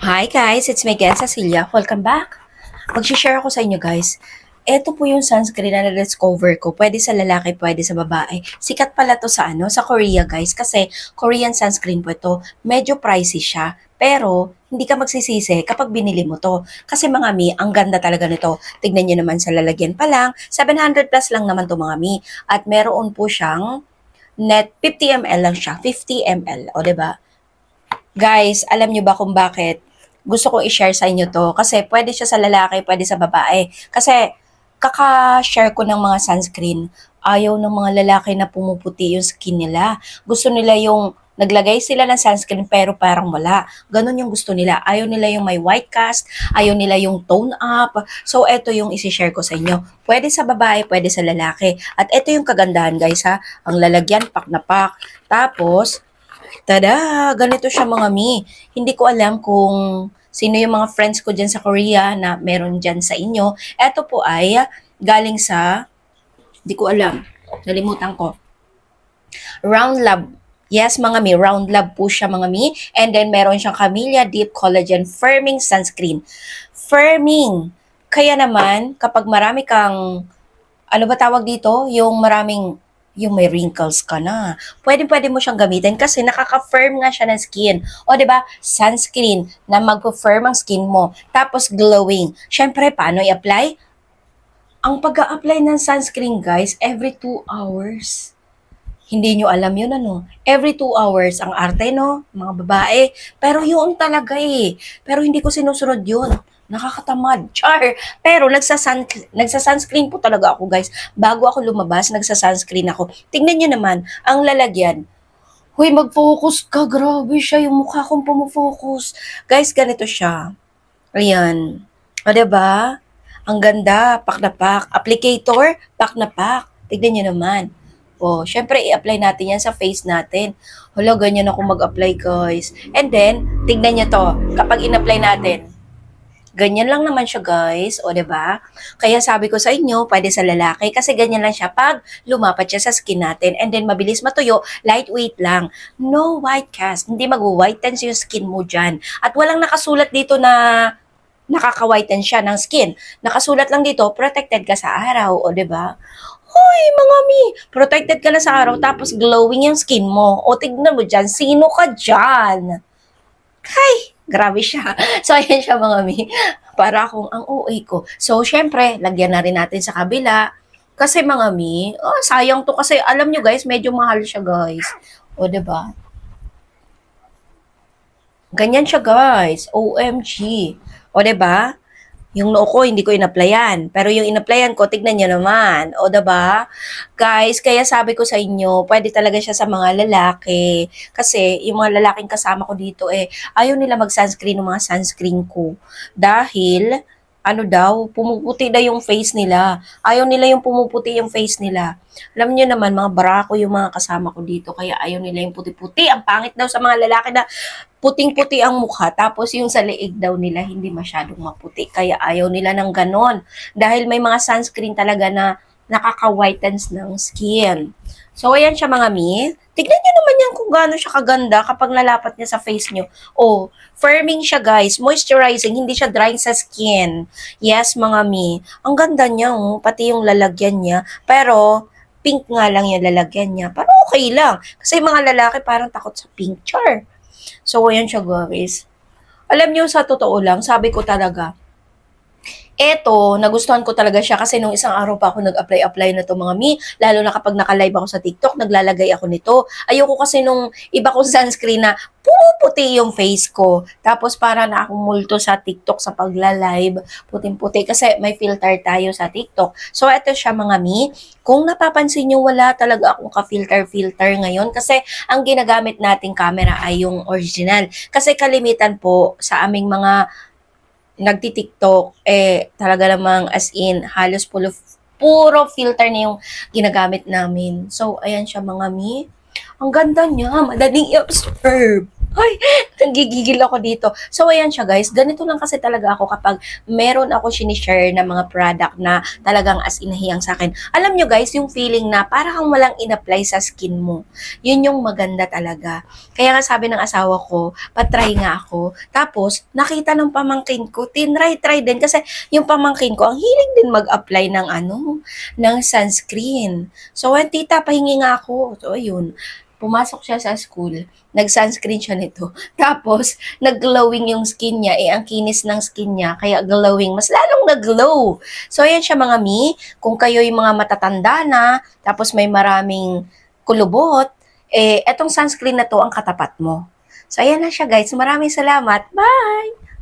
Hi guys, it's Miguel Cecilia. Welcome back. Mag-share ako sa inyo guys. Ito po yung sunscreen na na-discover ko. Pwede sa lalaki, pwede sa babae. Sikat pala to sa Korea guys. Kasi Korean sunscreen po ito. Medyo pricey siya. Pero, hindi ka magsisisi kapag binili mo to. Kasi mga mi, ang ganda talaga nito. Tignan nyo naman sa lalagyan pa lang. 700 plus lang naman to mga mi. At meron po siyang net 50 ml lang siya. 50 ml. O, diba? Guys, alam nyo ba kung bakit gusto kong i-share sa inyo to? Kasi pwede siya sa lalaki, pwede sa babae. Kasi kaka-share ko ng mga sunscreen. Ayaw ng mga lalaki na pumuputi yung skin nila. Gusto nila yung naglagay sila ng sunscreen pero parang wala. Ganon yung gusto nila. Ayaw nila yung may white cast. Ayaw nila yung tone up. So, eto yung isi-share ko sa inyo. Pwede sa babae, pwede sa lalaki. At eto yung kagandahan guys ha. Ang lalagyan, pak na pak. Tapos, tada! Ganito siya mga mi. Hindi ko alam kung sino yung mga friends ko dyan sa Korea na meron dyan sa inyo. Ito po ay galing sa, hindi ko alam, nalimutan ko. Round Lab. Yes, mga mi, Round Lab po siya mga mi. And then meron siyang Camellia Deep Collagen Firming Sunscreen. Firming. Kaya naman, kapag marami kang, ano ba tawag dito? Yung may wrinkles ka na. Pwede mo siyang gamitin kasi nakaka-firm nga siya ng skin. O, di ba? Sunscreen na mag-firm ang skin mo. Tapos glowing. Syempre, paano i-apply? Ang pag-a-apply ng sunscreen, guys, every 2 hours. Hindi nyo alam yun, ano? Every 2 hours, ang arte, no? Mga babae. Pero yun talaga eh. Pero hindi ko sinusunod yun. Nakakatamad. Char. Pero nagsa-sunscreen po talaga ako, guys. Bago ako lumabas, nagsa-sunscreen ako. Tingnan nyo naman, ang lalagyan. Huy, mag-focus ka. Grabe siya. Yung mukha kong pumufocus. Guys, ganito siya. Ayan. O, diba? Ang ganda. Pak na pak. Applicator, pak na pak. Tignan nyo naman. O, syempre, i-apply natin yan sa face natin. Hala, ganyan ako mag-apply, guys. And then, tignan nyo to. Kapag in-apply natin, ganyan lang naman siya, guys. O, diba? Kaya sabi ko sa inyo, pwede sa lalaki kasi ganyan lang siya pag lumapat siya sa skin natin. And then, mabilis matuyo, lightweight lang. No white cast. Hindi mag-whiten yung skin mo dyan. At walang nakasulat dito na nakaka-whiten siya ng skin. Nakasulat lang dito, protected ka sa araw. O, diba? Hoy, mga mi, protected ka na sa araw tapos glowing yung skin mo. O, tignan mo dyan, sino ka dyan? Hay! Grabe siya. So, ayan siya mga mi. Para akong ang OA ko. So, syempre, lagyan na rin natin sa kabila. Kasi mga mi, sayang to kasi alam nyo guys, medyo mahal siya guys. O, diba? Ganyan siya guys. OMG. O, diba? Yung noo ko, hindi ko in-applyan. Pero yung in-applyan ko, tignan nyo naman. O, diba? Guys, kaya sabi ko sa inyo, pwede talaga siya sa mga lalaki. Kasi, yung mga lalaking kasama ko dito, ayaw nila mag-sunscreen ng mga sunscreen ko. Dahil, ano daw, pumuputi na yung face nila. Ayaw nila yung pumuputi yung face nila. Alam niyo naman, mga barako yung mga kasama ko dito, kaya ayaw nila yung puti-puti. Ang pangit daw sa mga lalaki na puting-puti ang mukha, tapos yung sa leeg daw nila hindi masyadong maputi. Kaya ayaw nila ng ganon. Dahil may mga sunscreen talaga na nakaka-whitens ng skin. So, ayan siya mga mi. Tignan nyo naman yan kung gaano siya kaganda kapag nalapat niya sa face nyo. Oh, firming siya guys, moisturizing, hindi siya drying sa skin. Yes mga mi, ang ganda niya oh, pati yung lalagyan niya. Pero, pink nga lang yung lalagyan niya. Pero okay lang. Kasi mga lalaki parang takot sa pink. Char. So, ayan siya guys. Alam niyo sa totoo lang, sabi ko talaga, eto, nagustuhan ko talaga siya kasi nung isang araw pa ako nag-apply na to mga mi, lalo na kapag naka-live ako sa TikTok, naglalagay ako nito. Ayoko kasi nung iba kong sunscreen na puputi yung face ko. Tapos para na akong multo sa TikTok sa pagla-live, puting-puti kasi may filter tayo sa TikTok. So, eto siya mga mi. Kung napapansin nyo, wala talaga akong ka-filter ngayon kasi ang ginagamit nating camera ay yung original. Kasi kalimitan po sa aming mga nagti-TikTok, talaga namang as in, halos puro filter na yung ginagamit namin. So, ayan siya mga mi. Ang ganda niya, madaling i-observe. Ay, nanggigigil ako dito. So, ayan siya guys. Ganito lang kasi talaga ako kapag meron ako sinishare na mga product na talagang as inahiyang sa akin. Alam nyo guys, yung feeling na para kang walang in-apply sa skin mo. Yun yung maganda talaga. Kaya nga sabi ng asawa ko, patry nga ako. Tapos, nakita ng pamangkin ko, tinry-try din. Kasi yung pamangkin ko, ang hilig din mag-apply ng ng sunscreen. So, tita, pahingi nga ako. So, ayun. Pumasok siya sa school, nag-sunscreen siya nito. Tapos, nag-glowing yung skin niya. Ang kinis ng skin niya, kaya glowing. Mas lalong nag-glow. So, ayan siya mga mi. Kung kayo yung mga matatanda na, tapos may maraming kulubot, etong sunscreen na to ang katapat mo. So, ayan na siya guys. Maraming salamat. Bye!